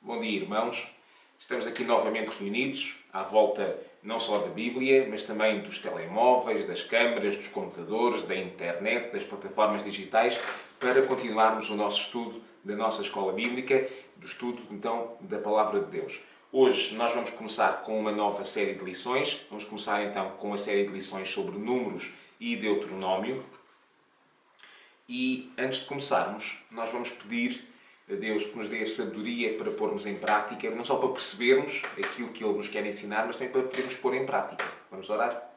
Bom dia, irmãos. Estamos aqui novamente reunidos à volta não só da Bíblia, mas também dos telemóveis, das câmaras, dos computadores, da internet, das plataformas digitais, para continuarmos o nosso estudo da nossa escola bíblica, do estudo, então, da Palavra de Deus. Hoje nós vamos começar com uma nova série de lições. Vamos começar, então, com a série de lições sobre Números e Deuteronômio. E, antes de começarmos, nós vamos pedir a Deus que nos dê a sabedoria para pormos em prática, não só para percebermos aquilo que Ele nos quer ensinar, mas também para podermos pôr em prática. Vamos orar?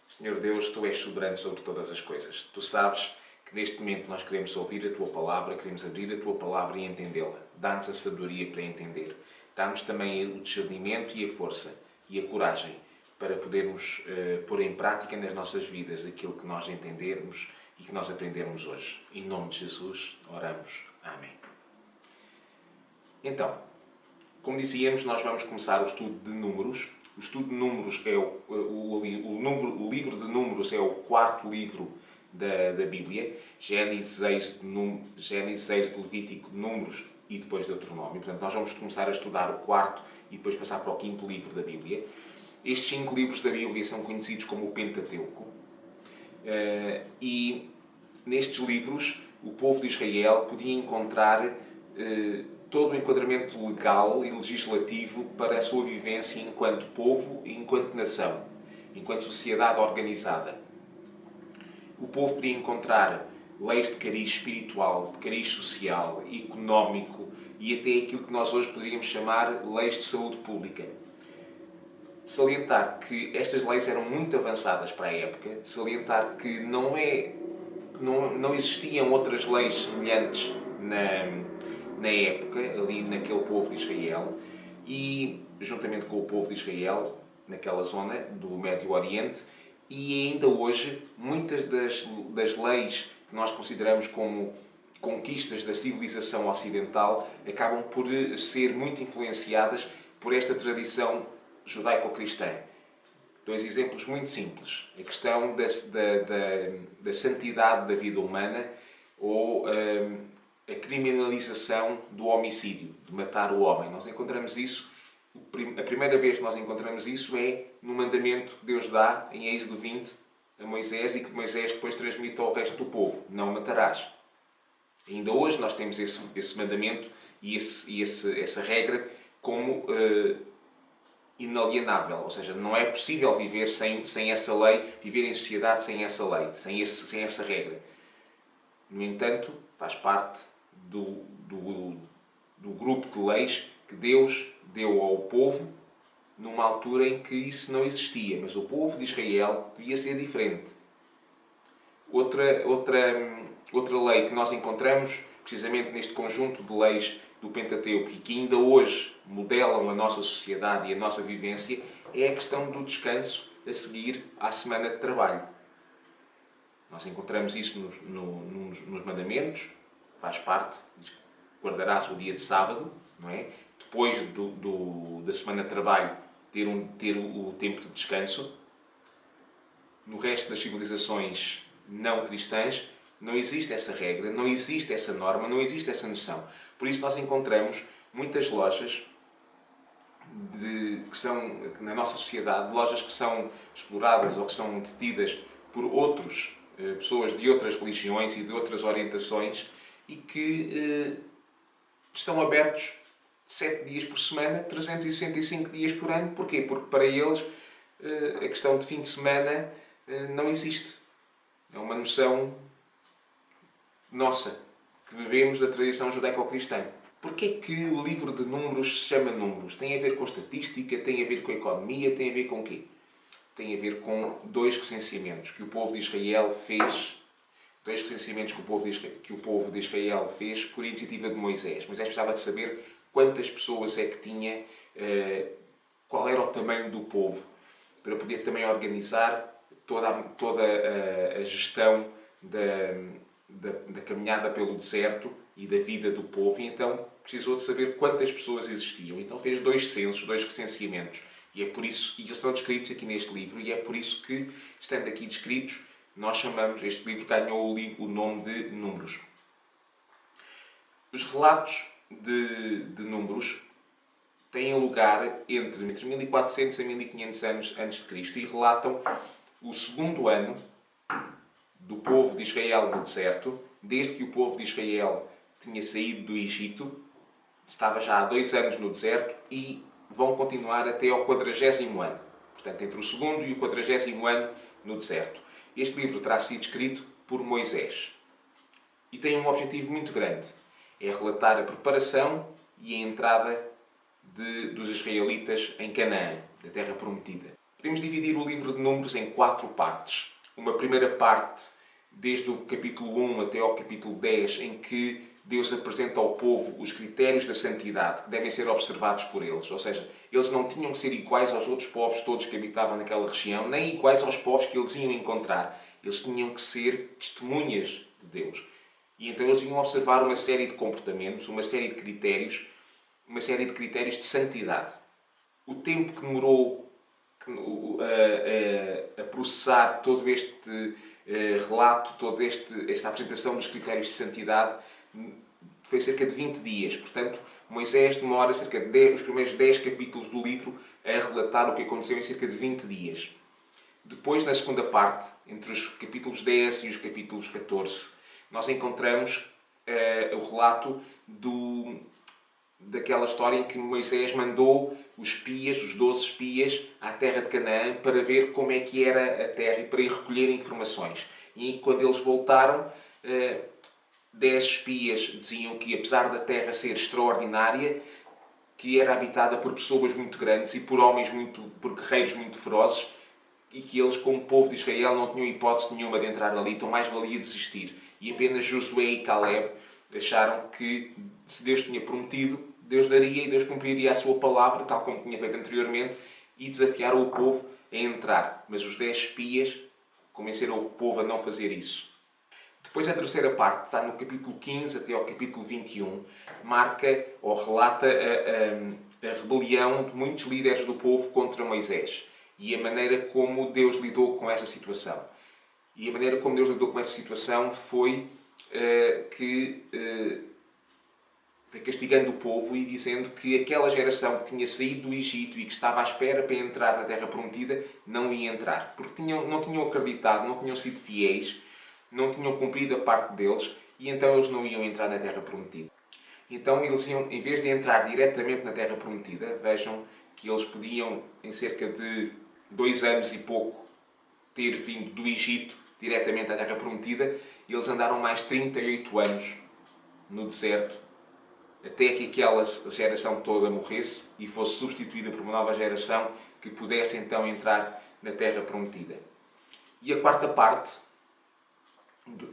Senhor Deus, Tu és soberano sobre todas as coisas. Tu sabes que neste momento nós queremos ouvir a Tua Palavra, queremos abrir a Tua Palavra e entendê-la. Dá-nos a sabedoria para entender. Dá-nos também o discernimento e a força e a coragem para podermos pôr em prática nas nossas vidas aquilo que nós entendermos e que nós aprendermos hoje. Em nome de Jesus, oramos. Amém. Então, como dizíamos, nós vamos começar o estudo de Números. O estudo de Números é o livro de Números é o quarto livro da Bíblia. Gênesis, Êxodo, Levítico, Números e depois Deuteronômio. Portanto, nós vamos começar a estudar o quarto e depois passar para o quinto livro da Bíblia. Estes 5 livros da Bíblia são conhecidos como o Pentateuco. E nestes livros o povo de Israel podia encontrar todo o enquadramento legal e legislativo para a sua vivência enquanto povo e enquanto nação, enquanto sociedade organizada. O povo podia encontrar leis de cariz espiritual, de cariz social, económico e até aquilo que nós hoje poderíamos chamar leis de saúde pública. Salientar que estas leis eram muito avançadas para a época, salientar que não existiam outras leis semelhantes na época, ali naquele povo de Israel, e juntamente com o povo de Israel, naquela zona do Médio Oriente, e ainda hoje, muitas das leis que nós consideramos como conquistas da civilização ocidental acabam por ser muito influenciadas por esta tradição judaico-cristã. 2 exemplos muito simples. A questão da santidade da vida humana ou a criminalização do homicídio, de matar o homem. Nós encontramos isso, a primeira vez que nós encontramos isso é no mandamento que Deus dá em Êxodo 20 a Moisés e que Moisés depois transmite ao resto do povo. Não matarás. Ainda hoje nós temos esse mandamento e essa regra como inalienável, ou seja, não é possível viver sem essa lei, viver em sociedade sem essa lei, sem essa regra. No entanto, faz parte do grupo de leis que Deus deu ao povo numa altura em que isso não existia, mas o povo de Israel devia ser diferente. Outra lei que nós encontramos, precisamente neste conjunto de leis do Pentateuco e que ainda hoje modelam a nossa sociedade e a nossa vivência, é a questão do descanso a seguir à semana de trabalho. Nós encontramos isso nos mandamentos, faz parte, diz que guardarás o dia de sábado, não é? Depois da semana de trabalho, ter o tempo de descanso. No resto das civilizações não cristãs, não existe essa regra, não existe essa norma, não existe essa noção. Por isso nós encontramos muitas lojas que são, na nossa sociedade, lojas que são exploradas ou que são detidas por pessoas de outras religiões e de outras orientações e que estão abertos 7 dias por semana, 365 dias por ano. Porquê? Porque para eles a questão de fim de semana não existe. É uma noção nossa, que bebemos da tradição judaico-cristã. Porquê que o livro de Números se chama Números? Tem a ver com estatística, tem a ver com a economia, tem a ver com o quê? Tem a ver com 2 recenseamentos que o povo de Israel fez, 2 recenseamentos que o povo de Israel fez por iniciativa de Moisés. Moisés precisava de saber quantas pessoas é que tinha, qual era o tamanho do povo, para poder também organizar toda a gestão da caminhada pelo deserto e da vida do povo, e então precisou de saber quantas pessoas existiam. Então fez 2 censos, 2 recenseamentos. E é por isso, e eles estão descritos aqui neste livro, e é por isso que, estando aqui descritos, nós chamamos, este livro ganhou o nome de Números. Os relatos de Números têm lugar entre 1400 a 1500 anos antes de Cristo e relatam o segundo ano do povo de Israel no deserto, desde que o povo de Israel tinha saído do Egito, estava já há 2 anos no deserto e vão continuar até ao 40º ano. Portanto, entre o segundo e o 40º ano no deserto. Este livro terá sido escrito por Moisés e tem um objetivo muito grande. É relatar a preparação e a entrada dos israelitas em Canaã, da terra prometida. Podemos dividir o livro de Números em 4 partes. Uma primeira parte, desde o capítulo 1 até ao capítulo 10, em que Deus apresenta ao povo os critérios da santidade que devem ser observados por eles. Ou seja, eles não tinham que ser iguais aos outros povos todos que habitavam naquela região, nem iguais aos povos que eles iam encontrar. Eles tinham que ser testemunhas de Deus. E então eles iam observar uma série de comportamentos, uma série de critérios de santidade. O tempo que demorou a processar todo este relato, toda esta apresentação dos critérios de santidade, foi cerca de 20 dias. Portanto, Moisés demora cerca de os primeiros 10 capítulos do livro a relatar o que aconteceu em cerca de 20 dias. Depois, na segunda parte, entre os capítulos 10 e os capítulos 14, nós encontramos o relato daquela história em que Moisés mandou os 12 espias à terra de Canaã para ver como é que era a terra e para ir recolher informações. E quando eles voltaram, 10 espias diziam que, apesar da terra ser extraordinária, que era habitada por pessoas muito grandes e por guerreiros muito ferozes, e que eles, como povo de Israel, não tinham hipótese nenhuma de entrar ali, então mais valia desistir. E apenas Josué e Caleb acharam que, se Deus tinha prometido, Deus daria e Deus cumpriria a sua palavra, tal como tinha feito anteriormente, e desafiaram o povo a entrar. Mas os 10 espias convenceram o povo a não fazer isso. Depois a terceira parte, está no capítulo 15 até ao capítulo 21, marca ou relata a rebelião de muitos líderes do povo contra Moisés e a maneira como Deus lidou com essa situação. E a maneira como Deus lidou com essa situação foi castigando o povo e dizendo que aquela geração que tinha saído do Egito e que estava à espera para entrar na Terra Prometida não ia entrar. Porque não tinham acreditado, não tinham sido fiéis, não tinham cumprido a parte deles e então eles não iam entrar na Terra Prometida. Então eles iam, em vez de entrar diretamente na Terra Prometida, vejam que eles podiam, em cerca de 2 anos e pouco, ter vindo do Egito diretamente à Terra Prometida, e eles andaram mais 38 anos no deserto, até que aquela geração toda morresse e fosse substituída por uma nova geração que pudesse então entrar na Terra Prometida. E a quarta parte,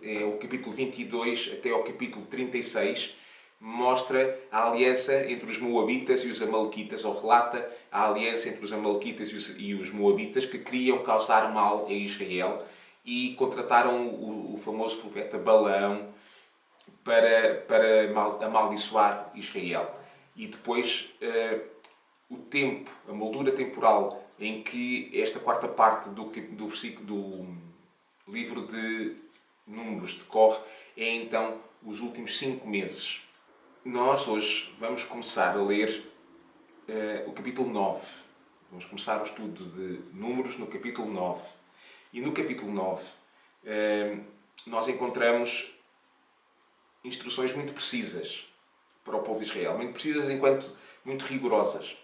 é o capítulo 22 até ao capítulo 36, mostra a aliança entre os Moabitas e os Amalequitas, ou relata a aliança entre os Amalequitas e os Moabitas, que queriam causar mal a Israel e contrataram o famoso profeta Balaão para amaldiçoar Israel. E depois a moldura temporal em que esta quarta parte do livro de Números decorre é então os últimos 5 meses. Nós hoje vamos começar a ler o capítulo 9. Vamos começar o estudo de Números no capítulo 9. E no capítulo 9 nós encontramos instruções muito precisas para o povo de Israel. Muito precisas enquanto muito rigorosas.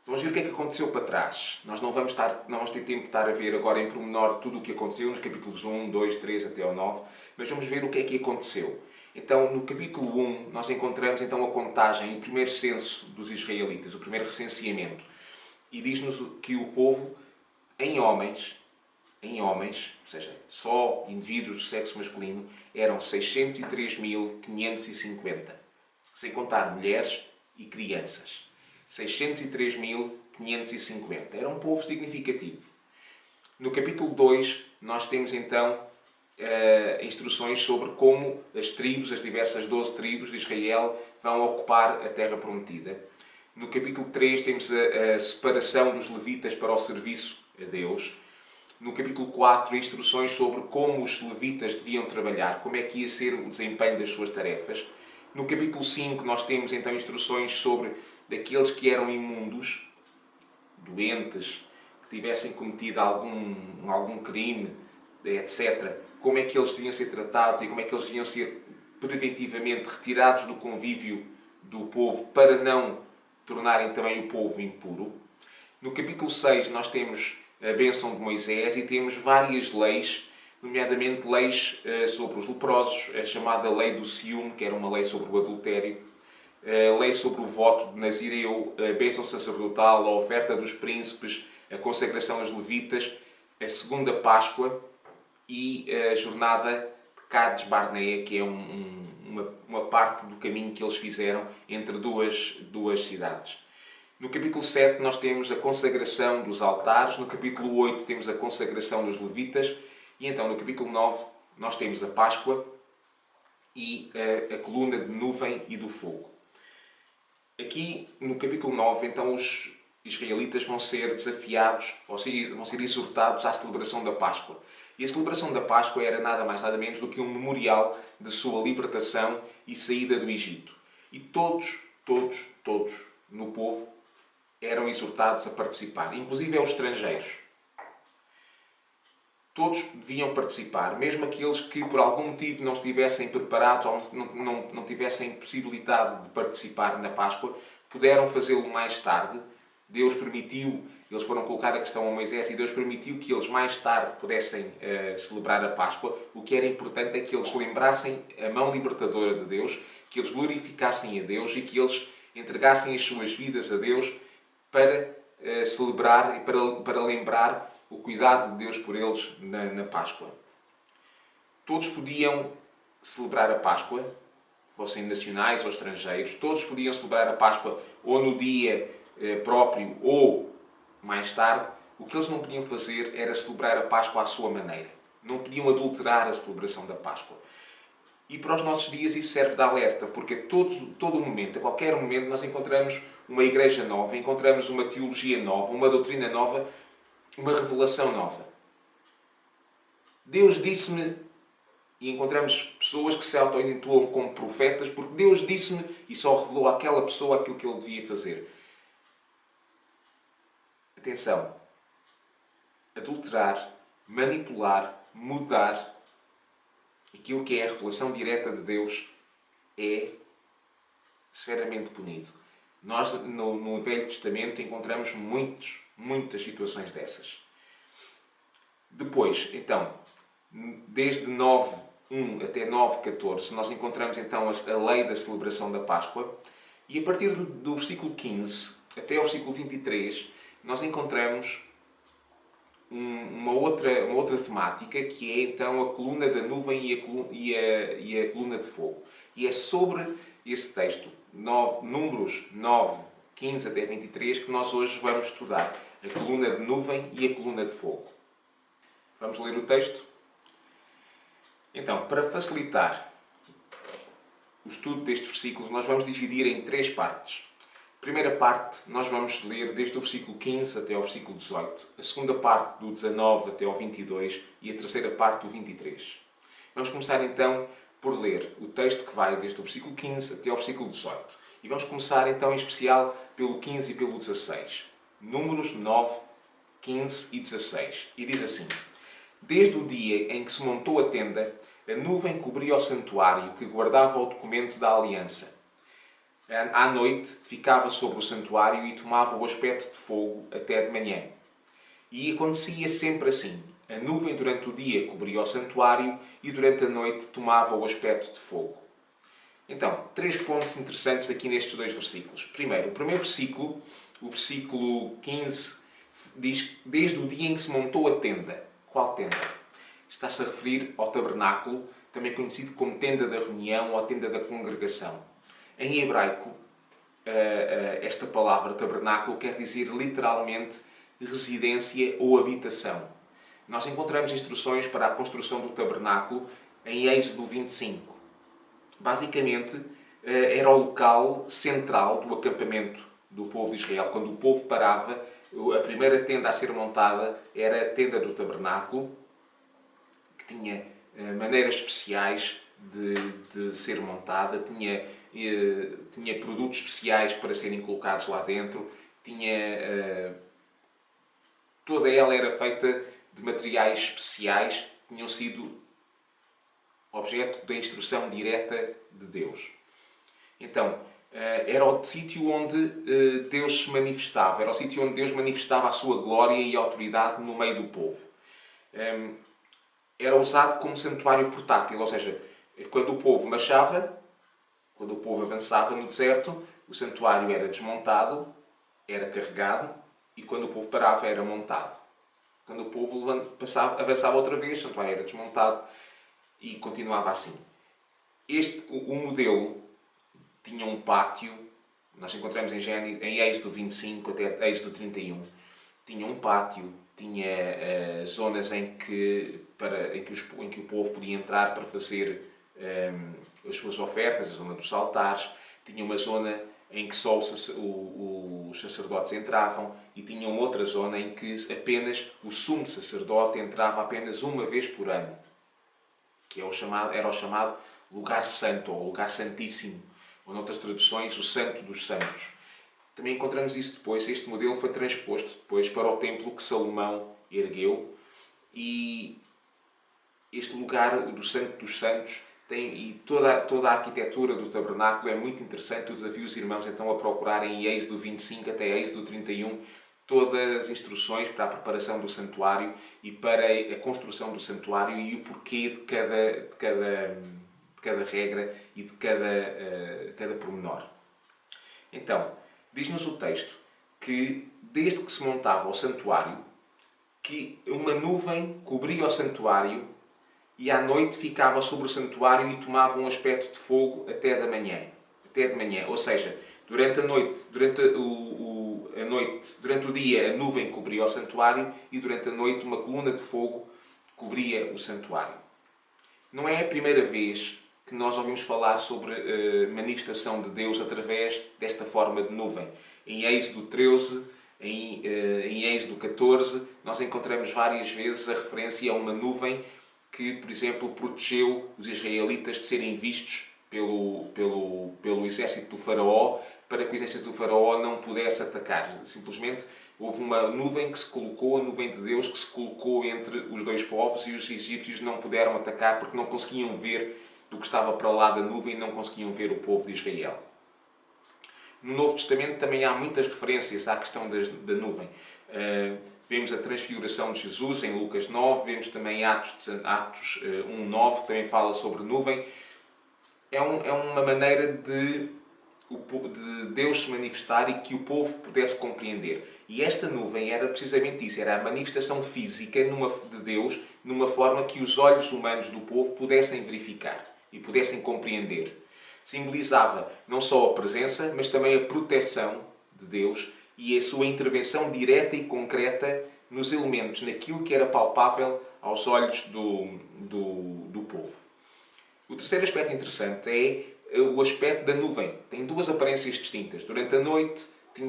Vamos ver o que é que aconteceu para trás. Nós não vamos ter tempo de estar a ver agora em pormenor tudo o que aconteceu nos capítulos 1, 2, 3 até ao 9, mas vamos ver o que é que aconteceu. Então, no capítulo 1, nós encontramos então a contagem, o primeiro censo dos israelitas, o primeiro recenseamento. E diz-nos que o povo, em homens, ou seja, só indivíduos do sexo masculino, eram 603.550, sem contar mulheres e crianças. 603.550. Era um povo significativo. No capítulo 2, nós temos então instruções sobre como as diversas 12 tribos de Israel vão ocupar a terra prometida. No capítulo 3 temos a separação dos levitas para o serviço a Deus. No capítulo 4, instruções sobre como os levitas deviam trabalhar, como é que ia ser o desempenho das suas tarefas. No capítulo 5 nós temos então instruções sobre daqueles que eram imundos, doentes, que tivessem cometido algum crime, etc. Como é que eles deviam ser tratados e como é que eles deviam ser preventivamente retirados do convívio do povo para não tornarem também o povo impuro. No capítulo 6 nós temos a bênção de Moisés e temos várias leis, nomeadamente leis sobre os leprosos, a chamada lei do ciúme, que era uma lei sobre o adultério, a lei sobre o voto de Nazireu, a bênção sacerdotal, a oferta dos príncipes, a consagração aos levitas, a segunda Páscoa e a jornada de Cades Barnea, que é uma parte do caminho que eles fizeram entre duas cidades. No capítulo 7 nós temos a consagração dos altares, no capítulo 8 temos a consagração dos levitas e então no capítulo 9 nós temos a Páscoa e a coluna de nuvem e do fogo. Aqui no capítulo 9 então os israelitas vão ser desafiados, ou seja, vão ser exortados à celebração da Páscoa. E a celebração da Páscoa era nada mais nada menos do que um memorial de sua libertação e saída do Egito. E todos no povo eram exortados a participar, inclusive os estrangeiros. Todos deviam participar, mesmo aqueles que por algum motivo não estivessem preparados ou não tivessem possibilidade de participar na Páscoa, puderam fazê-lo mais tarde. Deus permitiu, eles foram colocar a questão a Moisés e Deus permitiu que eles mais tarde pudessem celebrar a Páscoa. O que era importante é que eles lembrassem a mão libertadora de Deus, que eles glorificassem a Deus e que eles entregassem as suas vidas a Deus para celebrar e para lembrar o cuidado de Deus por eles na Páscoa. Todos podiam celebrar a Páscoa, fossem nacionais ou estrangeiros, todos podiam celebrar a Páscoa ou no dia próprio ou mais tarde. O que eles não podiam fazer era celebrar a Páscoa à sua maneira. Não podiam adulterar a celebração da Páscoa. E para os nossos dias isso serve de alerta, porque a todo momento, a qualquer momento, nós encontramos uma igreja nova, encontramos uma teologia nova, uma doutrina nova, uma revelação nova. Deus disse-me, e encontramos pessoas que se auto-intitulam como profetas, porque Deus disse-me e só revelou àquela pessoa aquilo que ele devia fazer. Atenção! Adulterar, manipular, mudar aquilo que é a revelação direta de Deus é severamente punido. Nós, no Velho Testamento, encontramos muitas situações dessas. Depois, então, desde 9:1 até 9:14, nós encontramos então a lei da celebração da Páscoa. E a partir do versículo 15 até ao versículo 23, nós encontramos uma outra temática, que é então a coluna da nuvem e a coluna de fogo. E é sobre esse texto, Números 9, 15 até 23, que nós hoje vamos estudar. A coluna de nuvem e a coluna de fogo. Vamos ler o texto? Então, para facilitar o estudo destes versículos, nós vamos dividir em 3 partes. A primeira parte, nós vamos ler desde o versículo 15 até ao versículo 18. A segunda parte, do 19 até ao 22. E a terceira parte, do 23. Vamos começar então por ler o texto que vai desde o versículo 15 até ao versículo 18. E vamos começar então em especial pelo 15 e pelo 16. Números 9, 15 e 16. E diz assim: Desde o dia em que se montou a tenda, a nuvem cobria o santuário que guardava o documento da aliança. À noite ficava sobre o santuário e tomava o aspecto de fogo até de manhã. E acontecia sempre assim. A nuvem durante o dia cobria o santuário e durante a noite tomava o aspecto de fogo. Então, 3 pontos interessantes aqui nestes 2 versículos. Primeiro, o primeiro versículo, o versículo 15, diz desde o dia em que se montou a tenda. Qual tenda? Está-se a referir ao tabernáculo, também conhecido como tenda da reunião ou tenda da congregação. Em hebraico, esta palavra tabernáculo quer dizer literalmente residência ou habitação. Nós encontramos instruções para a construção do tabernáculo em Êxodo 25. Basicamente, era o local central do acampamento do povo de Israel. Quando o povo parava, a primeira tenda a ser montada era a tenda do tabernáculo, que tinha maneiras especiais de ser montada, tinha tinha produtos especiais para serem colocados lá dentro, toda ela era feita de materiais especiais que tinham sido objeto da instrução direta de Deus. Então, era o sítio onde Deus se manifestava, era o sítio onde Deus manifestava a sua glória e autoridade no meio do povo. Era usado como santuário portátil, ou seja, quando o povo marchava, quando o povo avançava no deserto, o santuário era desmontado, era carregado, e quando o povo parava, era montado. Quando o povo avançava outra vez, o santuário era desmontado e continuava assim. O modelo tinha um pátio, nós encontramos em Êxodo 25 até Êxodo 31, tinha um pátio, tinha zonas em que o povo podia entrar para fazer as suas ofertas, a zona dos altares, tinha uma zona em que só os sacerdotes entravam e tinha outra zona em que apenas o sumo sacerdote entrava apenas uma vez por ano, que era o chamado lugar santo, ou lugar santíssimo, ou noutras traduções, o santo dos santos. Também encontramos isso depois, este modelo foi transposto depois para o templo que Salomão ergueu, e este lugar do santo dos santos e toda a arquitetura do tabernáculo é muito interessante. Eu desafio os irmãos então a procurarem em Êxodo 25 até Êxodo 31 todas as instruções para a preparação do santuário e para a construção do santuário e o porquê de cada regra e de cada pormenor. Então, diz-nos o texto que desde que se montava o santuário, que uma nuvem cobria o santuário e à noite ficava sobre o santuário e tomava um aspecto de fogo até de manhã. Ou seja, durante o dia a nuvem cobria o santuário e durante a noite uma coluna de fogo cobria o santuário. Não é a primeira vez que nós ouvimos falar sobre a manifestação de Deus através desta forma de nuvem. Em Êxodo 13, em Êxodo 14, nós encontramos várias vezes a referência a uma nuvem que, por exemplo, protegeu os israelitas de serem vistos pelo exército do faraó, para que o exército do faraó não pudesse atacar. Simplesmente houve uma nuvem que se colocou, a nuvem de Deus, que se colocou entre os dois povos e os egípcios não puderam atacar porque não conseguiam ver do que estava para lá da nuvem e não conseguiam ver o povo de Israel. No Novo Testamento também há muitas referências à questão da nuvem. Vemos a transfiguração de Jesus em Lucas 9, vemos também Atos 1:9, que também fala sobre nuvem. É uma maneira de Deus se manifestar e que o povo pudesse compreender. E esta nuvem era precisamente isso, era a manifestação física de Deus numa forma que os olhos humanos do povo pudessem verificar e pudessem compreender. Simbolizava não só a presença, mas também a proteção de Deus e a sua intervenção direta e concreta nos elementos, naquilo que era palpável aos olhos do povo. O terceiro aspecto interessante é o aspecto da nuvem. Tem duas aparências distintas. Durante a noite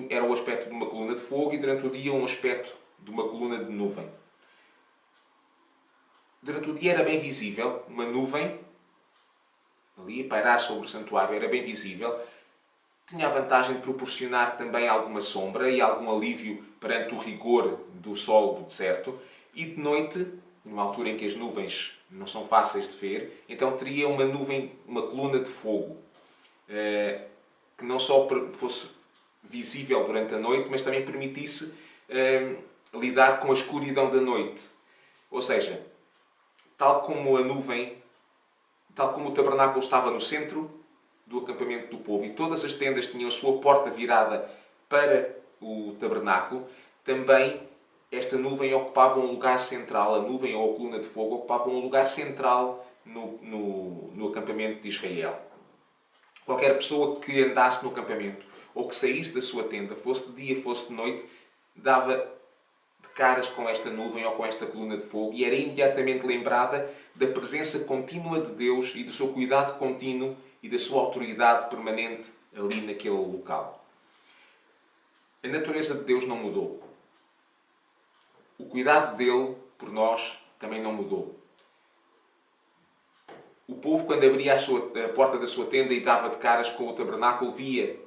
era o aspecto de uma coluna de fogo e durante o dia um aspecto de uma coluna de nuvem. Durante o dia era bem visível uma nuvem ali a pairar sobre o santuário, era bem visível. Tinha a vantagem de proporcionar também alguma sombra e algum alívio perante o rigor do sol do deserto. E de noite, numa altura em que as nuvens não são fáceis de ver, então teria uma coluna de fogo, que não só fosse visível durante a noite, mas também permitisse lidar com a escuridão da noite. Ou seja, tal como o tabernáculo estava no centro do acampamento do povo e todas as tendas tinham a sua porta virada para o tabernáculo, também esta nuvem ocupava um lugar central, a nuvem ou a coluna de fogo ocupava um lugar central no acampamento de Israel. Qualquer pessoa que andasse no acampamento ou que saísse da sua tenda, fosse de dia, fosse de noite, dava de caras com esta nuvem ou com esta coluna de fogo e era imediatamente lembrada da presença contínua de Deus e do seu cuidado contínuo e da sua autoridade permanente ali naquele local. A natureza de Deus não mudou. O cuidado dele por nós também não mudou. O povo, quando abria a porta da sua tenda e dava de caras com o tabernáculo, via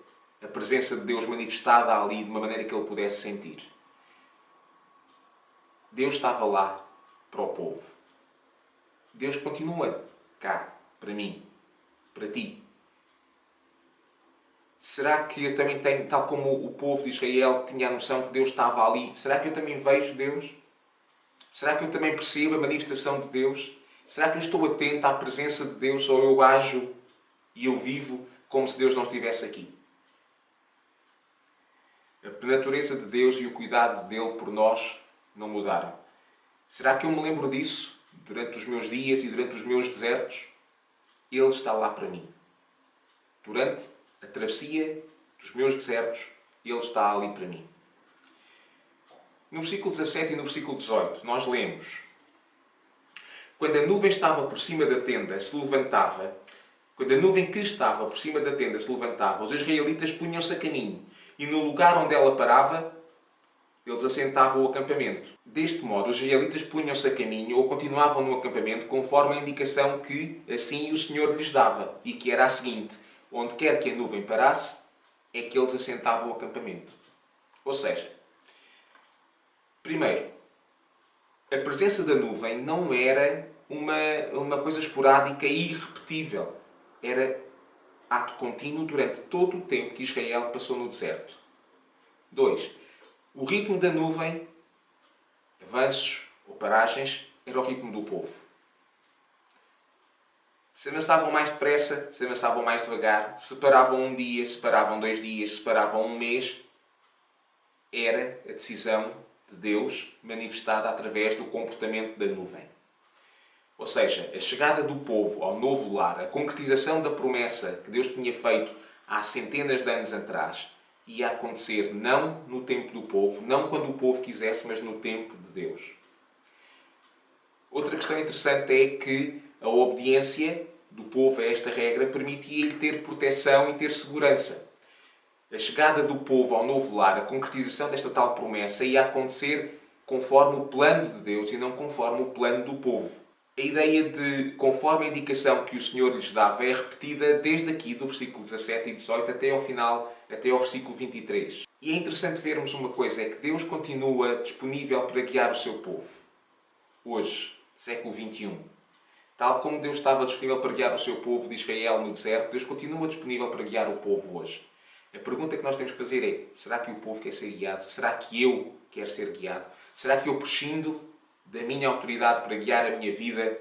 a presença de Deus manifestada ali de uma maneira que ele pudesse sentir. Deus estava lá para o povo. Deus continua cá, para mim, para ti. Será que eu também tenho, tal como o povo de Israel tinha a noção que Deus estava ali, será que eu também vejo Deus? Será que eu também percebo a manifestação de Deus? Será que eu estou atento à presença de Deus ou eu ajo e eu vivo como se Deus não estivesse aqui? A natureza de Deus e o cuidado dele por nós não mudaram. Será que eu me lembro disso durante os meus dias e durante os meus desertos? Ele está lá para mim. Durante a travessia dos meus desertos, Ele está ali para mim. No versículo 17 e no versículo 18, nós lemos: quando a nuvem estava por cima da tenda, se levantava, quando a nuvem que estava por cima da tenda se levantava, os israelitas punham-se a caminho, e no lugar onde ela parava, eles assentavam o acampamento. Deste modo, os israelitas punham-se a caminho ou continuavam no acampamento conforme a indicação que assim o Senhor lhes dava, e que era a seguinte: onde quer que a nuvem parasse, é que eles assentavam o acampamento. Ou seja, primeiro, a presença da nuvem não era uma coisa esporádica e irrepetível. Era ato contínuo durante todo o tempo que Israel passou no deserto. 2. O ritmo da nuvem, avanços ou paragens, era o ritmo do povo. Se avançavam mais depressa, se avançavam mais devagar, se paravam um dia, se paravam 2 dias, se paravam um mês, era a decisão de Deus manifestada através do comportamento da nuvem. Ou seja, a chegada do povo ao novo lar, a concretização da promessa que Deus tinha feito há centenas de anos atrás, ia acontecer não no tempo do povo, não quando o povo quisesse, mas no tempo de Deus. Outra questão interessante é que a obediência do povo a esta regra permitia-lhe ter proteção e ter segurança. A chegada do povo ao novo lar, a concretização desta tal promessa, ia acontecer conforme o plano de Deus e não conforme o plano do povo. A ideia de conforme a indicação que o Senhor lhes dava é repetida desde aqui do versículo 17 e 18 até ao final, até ao versículo 23. E é interessante vermos uma coisa, é que Deus continua disponível para guiar o seu povo. Hoje, século XXI. Tal como Deus estava disponível para guiar o seu povo de Israel no deserto, Deus continua disponível para guiar o povo hoje. A pergunta que nós temos que fazer é: será que o povo quer ser guiado? Será que eu quero ser guiado? Será que eu prescindo da minha autoridade para guiar a minha vida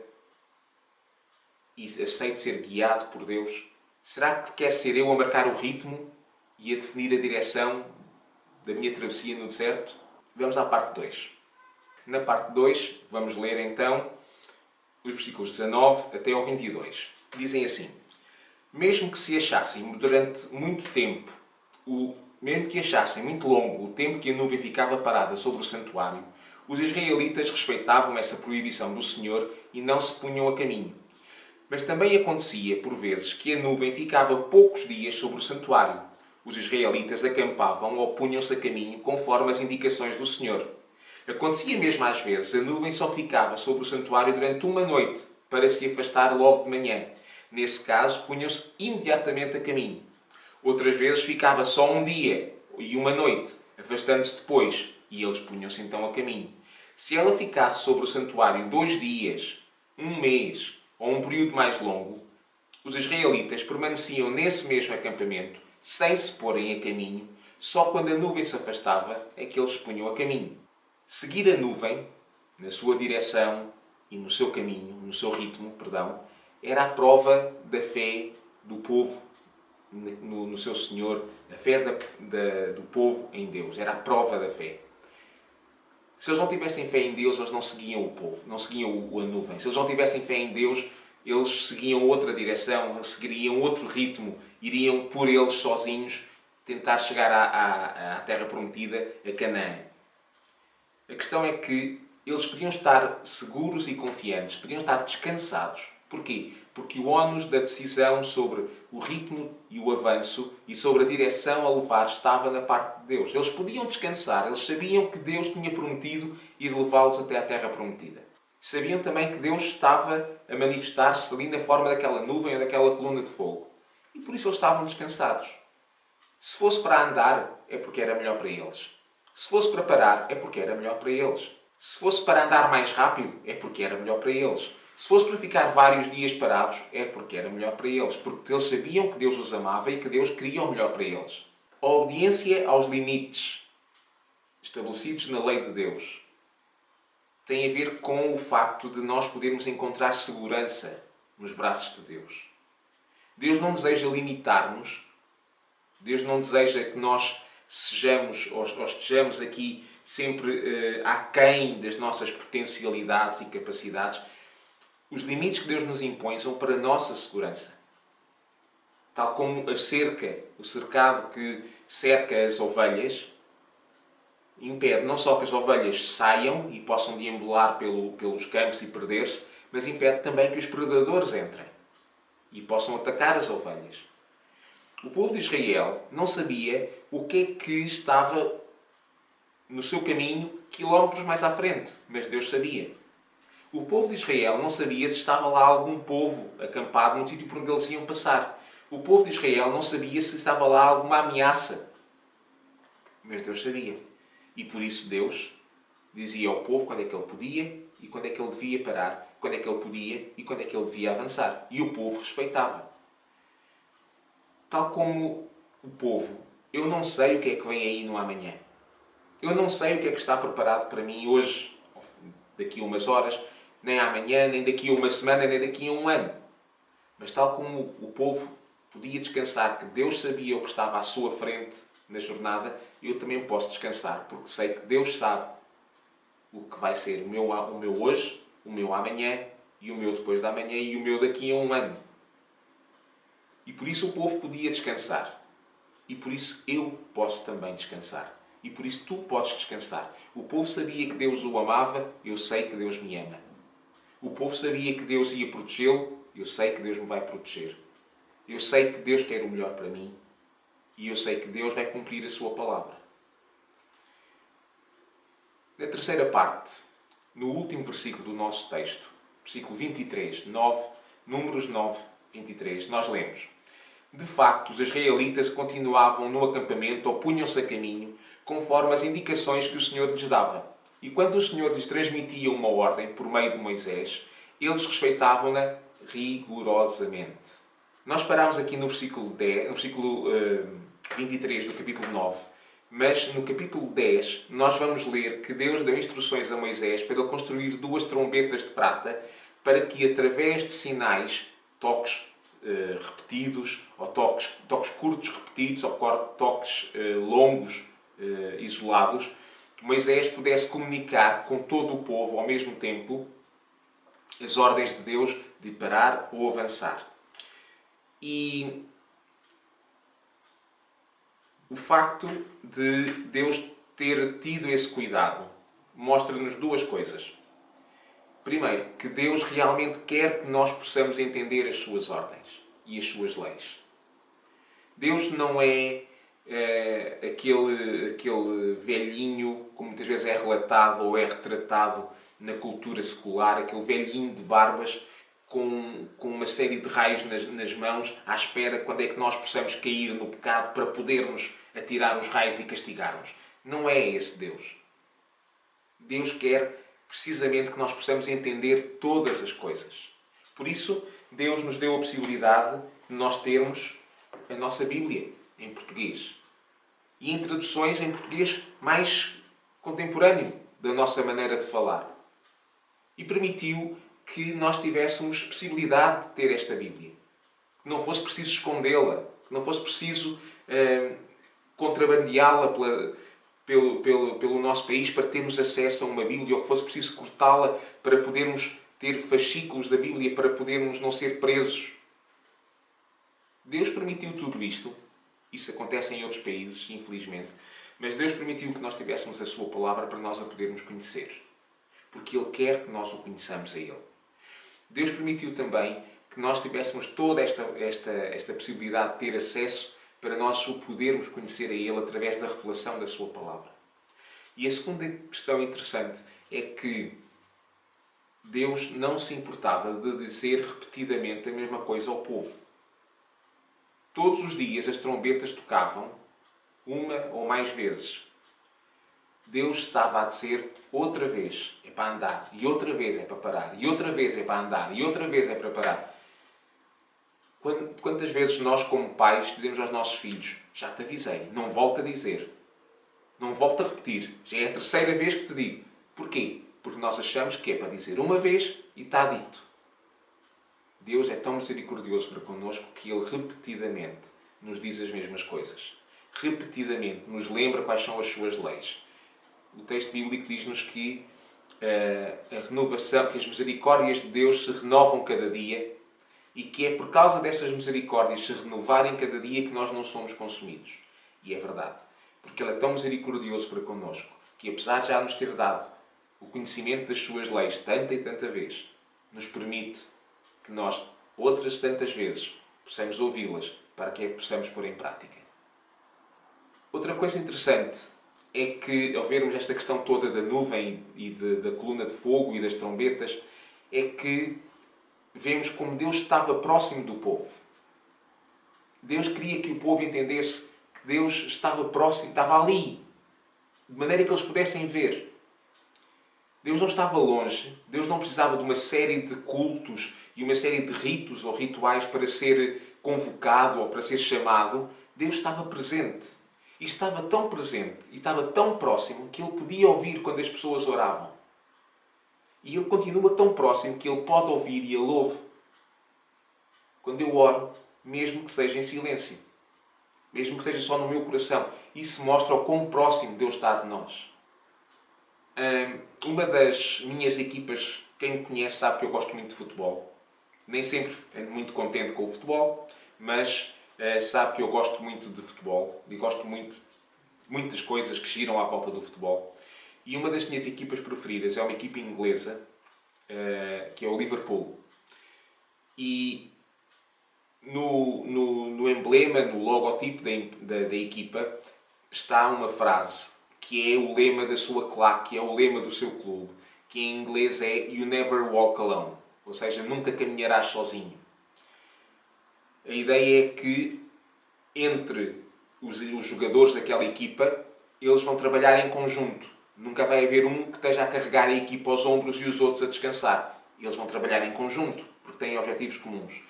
e aceito ser guiado por Deus? Será que quer ser eu a marcar o ritmo e a definir a direção da minha travessia no deserto? Vamos à parte 2. Na parte 2, vamos ler então os versículos 19 até ao 22. Dizem assim: mesmo que se achassem durante muito tempo, mesmo que achassem muito longo o tempo que a nuvem ficava parada sobre o santuário, os israelitas respeitavam essa proibição do Senhor e não se punham a caminho. Mas também acontecia, por vezes, que a nuvem ficava poucos dias sobre o santuário. Os israelitas acampavam ou punham-se a caminho conforme as indicações do Senhor. Acontecia mesmo às vezes, a nuvem só ficava sobre o santuário durante uma noite, para se afastar logo de manhã. Nesse caso, punham-se imediatamente a caminho. Outras vezes ficava só um dia e uma noite, afastando-se depois, e eles punham-se então a caminho. Se ela ficasse sobre o santuário 2 dias, um mês ou um período mais longo, os israelitas permaneciam nesse mesmo acampamento, sem se porem a caminho. Só quando a nuvem se afastava é que eles se punham a caminho. Seguir a nuvem, na sua direção e no seu caminho, no seu ritmo, era a prova da fé do povo no seu Senhor, a fé do povo em Deus. Era a prova da fé. Se eles não tivessem fé em Deus, eles não seguiam o povo, não seguiam a nuvem. Se eles não tivessem fé em Deus, eles seguiam outra direção, seguiriam outro ritmo, iriam por eles sozinhos tentar chegar à terra prometida, a Canaã. A questão é que eles podiam estar seguros e confiantes, podiam estar descansados. Porquê? Porque o ónus da decisão sobre o ritmo e o avanço e sobre a direção a levar estava na parte de Deus. Eles podiam descansar, eles sabiam que Deus tinha prometido ir levá-los até à terra prometida. Sabiam também que Deus estava a manifestar-se ali na forma daquela nuvem ou daquela coluna de fogo. E por isso eles estavam descansados. Se fosse para andar, é porque era melhor para eles. Se fosse para parar, é porque era melhor para eles. Se fosse para andar mais rápido, é porque era melhor para eles. Se fosse para ficar vários dias parados, é porque era melhor para eles. Porque eles sabiam que Deus os amava e que Deus queria o melhor para eles. A obediência aos limites estabelecidos na lei de Deus tem a ver com o facto de nós podermos encontrar segurança nos braços de Deus. Deus não deseja limitar-nos. Deus não deseja que nós sejamos ou estejamos aqui sempre aquém das nossas potencialidades e capacidades. Os limites que Deus nos impõe são para a nossa segurança. Tal como a cerca, o cercado que cerca as ovelhas, impede não só que as ovelhas saiam e possam deambular pelos campos e perder-se, mas impede também que os predadores entrem e possam atacar as ovelhas. O povo de Israel não sabia o que é que estava no seu caminho quilómetros mais à frente, mas Deus sabia. O povo de Israel não sabia se estava lá algum povo acampado no sítio por onde eles iam passar. O povo de Israel não sabia se estava lá alguma ameaça, mas Deus sabia. E por isso Deus dizia ao povo quando é que ele podia e quando é que ele devia parar, quando é que ele podia e quando é que ele devia avançar. E o povo respeitava. Tal como o povo, eu não sei o que é que vem aí no amanhã. Eu não sei o que é que está preparado para mim hoje, daqui a umas horas, nem amanhã, nem daqui a uma semana, nem daqui a um ano. Mas tal como o povo podia descansar, que Deus sabia o que estava à sua frente na jornada, eu também posso descansar, porque sei que Deus sabe o que vai ser o meu hoje, o meu amanhã, e o meu depois da manhã, e o meu daqui a um ano. E por isso o povo podia descansar. E por isso eu posso também descansar. E por isso tu podes descansar. O povo sabia que Deus o amava, eu sei que Deus me ama. O povo sabia que Deus ia protegê-lo, eu sei que Deus me vai proteger. Eu sei que Deus quer o melhor para mim e eu sei que Deus vai cumprir a sua palavra. Na terceira parte, no último versículo do nosso texto, versículo 23, 9, Números 9, 23, nós lemos: De facto, os israelitas continuavam no acampamento ou punham-se a caminho, conforme as indicações que o Senhor lhes dava. E quando o Senhor lhes transmitia uma ordem por meio de Moisés, eles respeitavam-na rigorosamente. Nós parámos aqui no versículo 23 do capítulo 9, mas no capítulo 10 nós vamos ler que Deus deu instruções a Moisés para ele construir 2 trombetas de prata para que, através de sinais, toques repetidos, ou toques curtos repetidos, ou toques longos isolados, Moisés pudesse comunicar com todo o povo ao mesmo tempo as ordens de Deus de parar ou avançar. E o facto de Deus ter tido esse cuidado mostra-nos 2 coisas. Primeiro, que Deus realmente quer que nós possamos entender as suas ordens e as suas leis. Deus não é aquele velhinho, como muitas vezes é relatado ou é retratado na cultura secular, aquele velhinho de barbas com uma série de raios nas mãos, à espera quando é que nós possamos cair no pecado para podermos atirar os raios e castigar-nos. Não é esse Deus. Deus quer precisamente que nós possamos entender todas as coisas. Por isso, Deus nos deu a possibilidade de nós termos a nossa Bíblia em português. E em traduções em português mais contemporâneo da nossa maneira de falar. E permitiu que nós tivéssemos possibilidade de ter esta Bíblia. Que não fosse preciso escondê-la. Que não fosse preciso contrabandeá-la pelo nosso país para termos acesso a uma Bíblia, ou que fosse preciso cortá-la para podermos ter fascículos da Bíblia, para podermos não ser presos. Deus permitiu tudo isto. Isso acontece em outros países, infelizmente. Mas Deus permitiu que nós tivéssemos a sua palavra para nós a podermos conhecer. Porque Ele quer que nós o conheçamos a Ele. Deus permitiu também que nós tivéssemos toda esta possibilidade de ter acesso para nós o podermos conhecer a Ele através da revelação da sua palavra. E a segunda questão interessante é que Deus não se importava de dizer repetidamente a mesma coisa ao povo. Todos os dias as trombetas tocavam, uma ou mais vezes. Deus estava a dizer outra vez é para andar, e outra vez é para parar, e outra vez é para andar, e outra vez é para parar. Quantas vezes nós, como pais, dizemos aos nossos filhos: já te avisei, não volto a dizer, não volto a repetir, já é a terceira vez que te digo. Porquê? Porque nós achamos que é para dizer uma vez e está dito. Deus é tão misericordioso para connosco que Ele repetidamente nos diz as mesmas coisas. Repetidamente nos lembra quais são as suas leis. O texto bíblico diz-nos que a renovação, que as misericórdias de Deus se renovam cada dia e que é por causa dessas misericórdias se renovarem cada dia que nós não somos consumidos. E é verdade. Porque Ele é tão misericordioso para connosco que, apesar de já nos ter dado o conhecimento das suas leis tanta e tanta vez, nos permite que nós, outras tantas vezes, possamos ouvi-las para que a possamos pôr em prática. Outra coisa interessante é que, ao vermos esta questão toda da nuvem e da coluna de fogo e das trombetas, é que vemos como Deus estava próximo do povo. Deus queria que o povo entendesse que Deus estava próximo, estava ali, de maneira que eles pudessem ver. Deus não estava longe, Deus não precisava de uma série de cultos e uma série de ritos ou rituais para ser convocado ou para ser chamado. Deus estava presente. E estava tão presente, e estava tão próximo, que Ele podia ouvir quando as pessoas oravam. E Ele continua tão próximo que Ele pode ouvir e Ele ouve quando eu oro, mesmo que seja em silêncio. Mesmo que seja só no meu coração. Isso mostra o quão próximo Deus está de nós. Uma das minhas equipas, quem me conhece sabe que eu gosto muito de futebol. Nem sempre ando muito contente com o futebol, mas sabe que eu gosto muito de futebol e gosto muito de muitas coisas que giram à volta do futebol. E uma das minhas equipas preferidas é uma equipa inglesa, que é o Liverpool. E no emblema, no logotipo da equipa, está uma frase que é o lema da sua claque, que é o lema do seu clube, que em inglês é "You never walk alone", ou seja, nunca caminharás sozinho. A ideia é que entre os jogadores daquela equipa, eles vão trabalhar em conjunto. Nunca vai haver um que esteja a carregar a equipa aos ombros e os outros a descansar. Eles vão trabalhar em conjunto, porque têm objetivos comuns.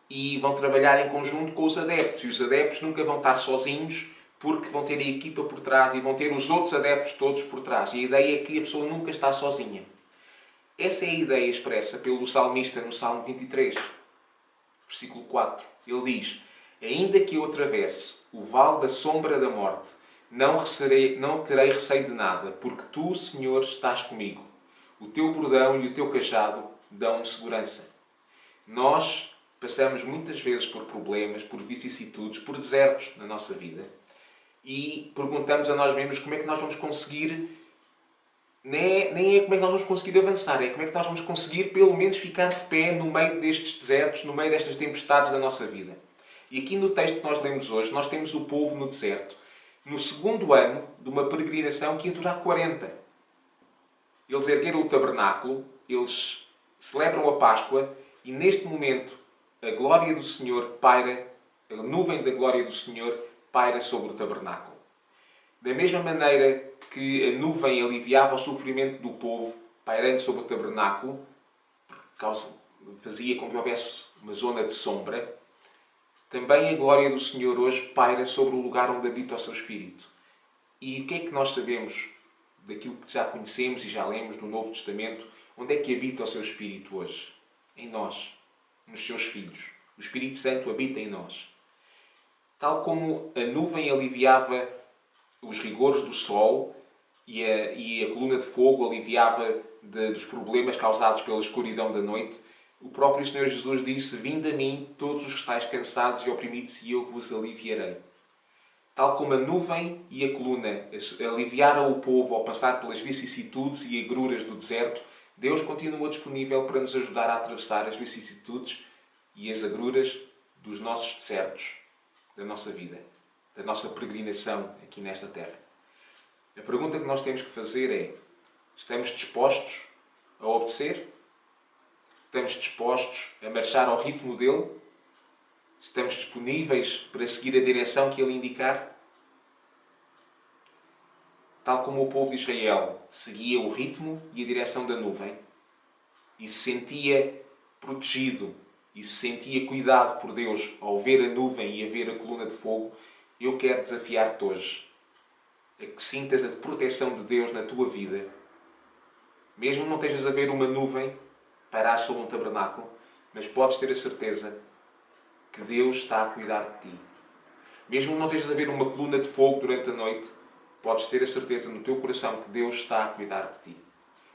E vão trabalhar em conjunto com os adeptos. E os adeptos nunca vão estar sozinhos, porque vão ter a equipa por trás e vão ter os outros adeptos todos por trás. E a ideia é que a pessoa nunca está sozinha. Essa é a ideia expressa pelo salmista no Salmo 23, versículo 4. Ele diz: ainda que eu atravesse o vale da sombra da morte, não terei receio de nada, porque tu, Senhor, estás comigo. O teu bordão e o teu cajado dão-me segurança. Nós passamos muitas vezes por problemas, por vicissitudes, por desertos na nossa vida. E perguntamos a nós mesmos como é que nós vamos conseguir, nem é como é que nós vamos conseguir avançar, é como é que nós vamos conseguir pelo menos ficar de pé no meio destes desertos, no meio destas tempestades da nossa vida. E aqui no texto que nós lemos hoje, nós temos o povo no deserto, no segundo ano de uma peregrinação que ia durar 40. Eles ergueram o tabernáculo, eles celebram a Páscoa e neste momento a glória do Senhor paira, a nuvem da glória do Senhor paira sobre o tabernáculo. Da mesma maneira que a nuvem aliviava o sofrimento do povo, pairando sobre o tabernáculo, fazia com que houvesse uma zona de sombra, também a glória do Senhor hoje paira sobre o lugar onde habita o seu Espírito. E o que é que nós sabemos daquilo que já conhecemos e já lemos no Novo Testamento? Onde é que habita o seu Espírito hoje? Em nós, nos seus filhos. O Espírito Santo habita em nós. Tal como a nuvem aliviava os rigores do sol e a coluna de fogo aliviava dos problemas causados pela escuridão da noite, o próprio Senhor Jesus disse: vinde a mim, todos os que estáis cansados e oprimidos, e eu vos aliviarei. Tal como a nuvem e a coluna aliviaram o povo ao passar pelas vicissitudes e agruras do deserto, Deus continua disponível para nos ajudar a atravessar as vicissitudes e as agruras dos nossos desertos, da nossa vida, da nossa peregrinação aqui nesta terra. A pergunta que nós temos que fazer é: estamos dispostos a obedecer Estamos dispostos a marchar ao ritmo dele? Estamos disponíveis para seguir a direção que ele indicar? Tal como o povo de Israel seguia o ritmo e a direção da nuvem e se sentia protegido e se sentia cuidado por Deus ao ver a nuvem e a ver a coluna de fogo, eu quero desafiar-te hoje a que sintas a proteção de Deus na tua vida. Mesmo não estejas a ver uma nuvem parar sobre um tabernáculo, mas podes ter a certeza que Deus está a cuidar de ti. Mesmo não estejas a ver uma coluna de fogo durante a noite, podes ter a certeza no teu coração que Deus está a cuidar de ti.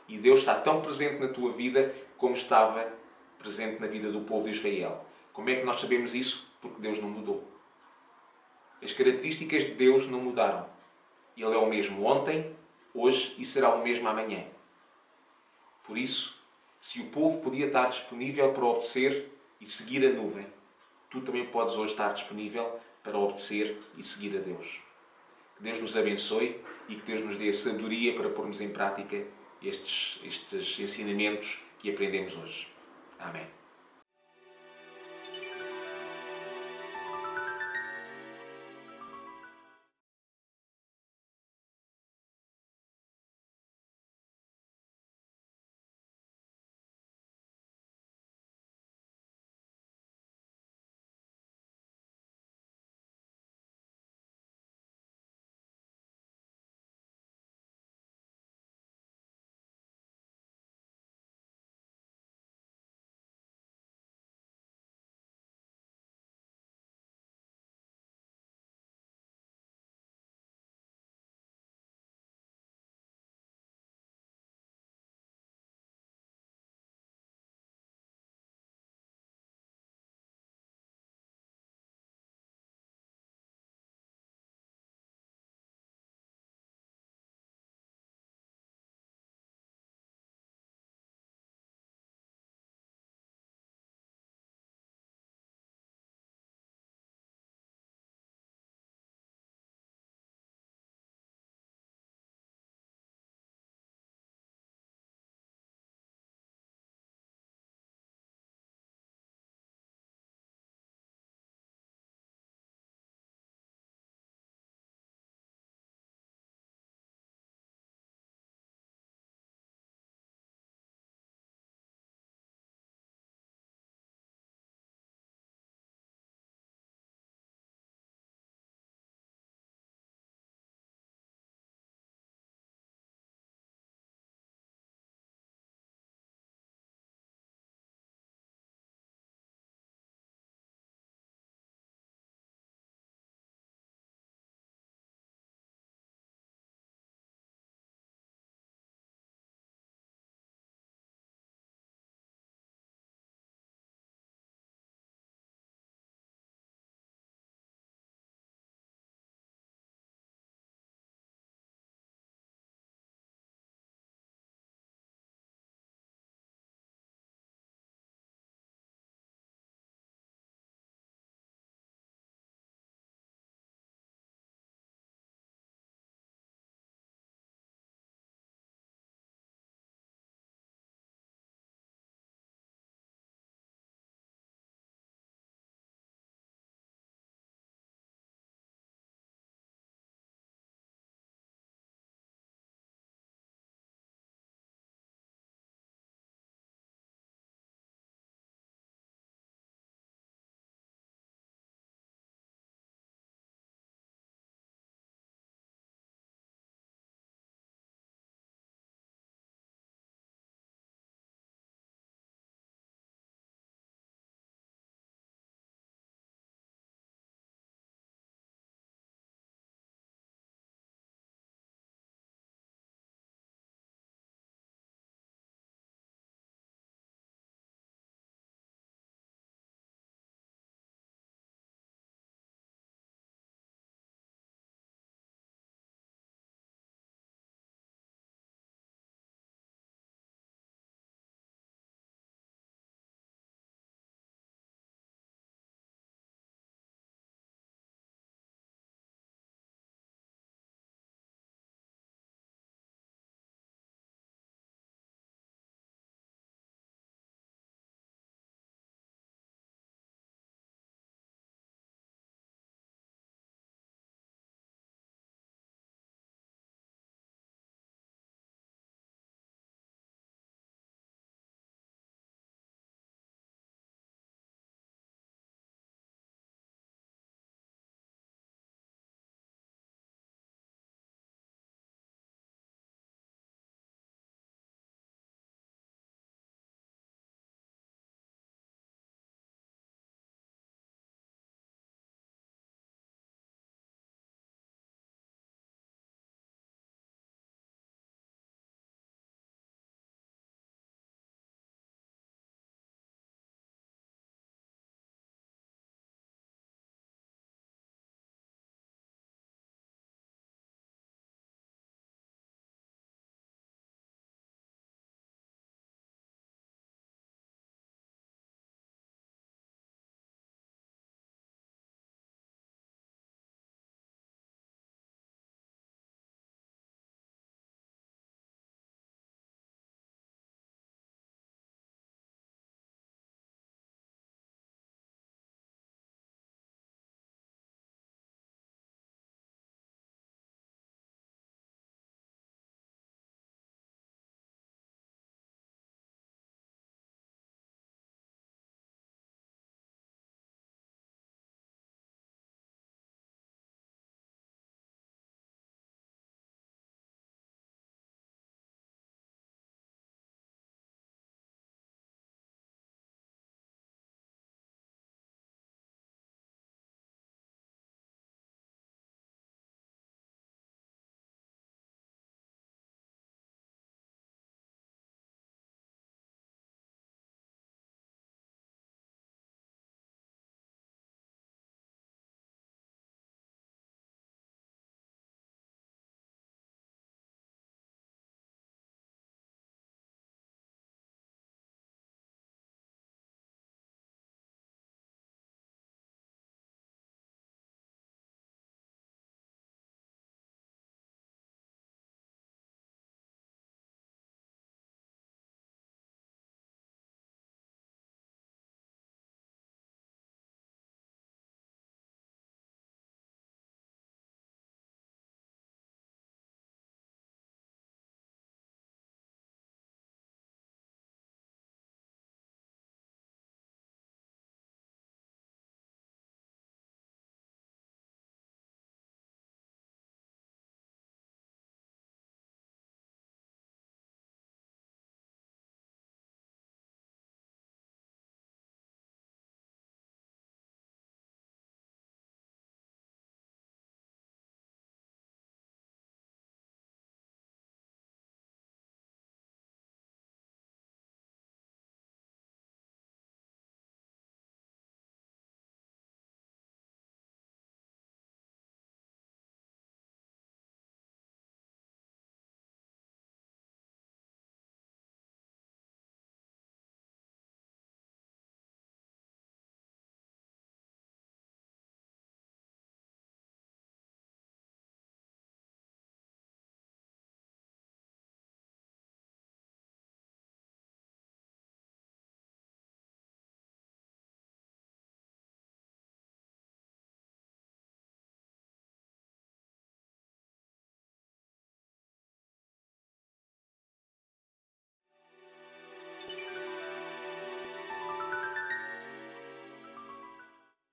E Deus está tão presente na tua vida como estava presente na vida do povo de Israel. Como é que nós sabemos isso? Porque Deus não mudou. As características de Deus não mudaram. Ele é o mesmo ontem, hoje e será o mesmo amanhã. Por isso, se o povo podia estar disponível para obedecer e seguir a nuvem, tu também podes hoje estar disponível para obedecer e seguir a Deus. Que Deus nos abençoe e que Deus nos dê a sabedoria para pormos em prática estes ensinamentos que aprendemos hoje. Amém.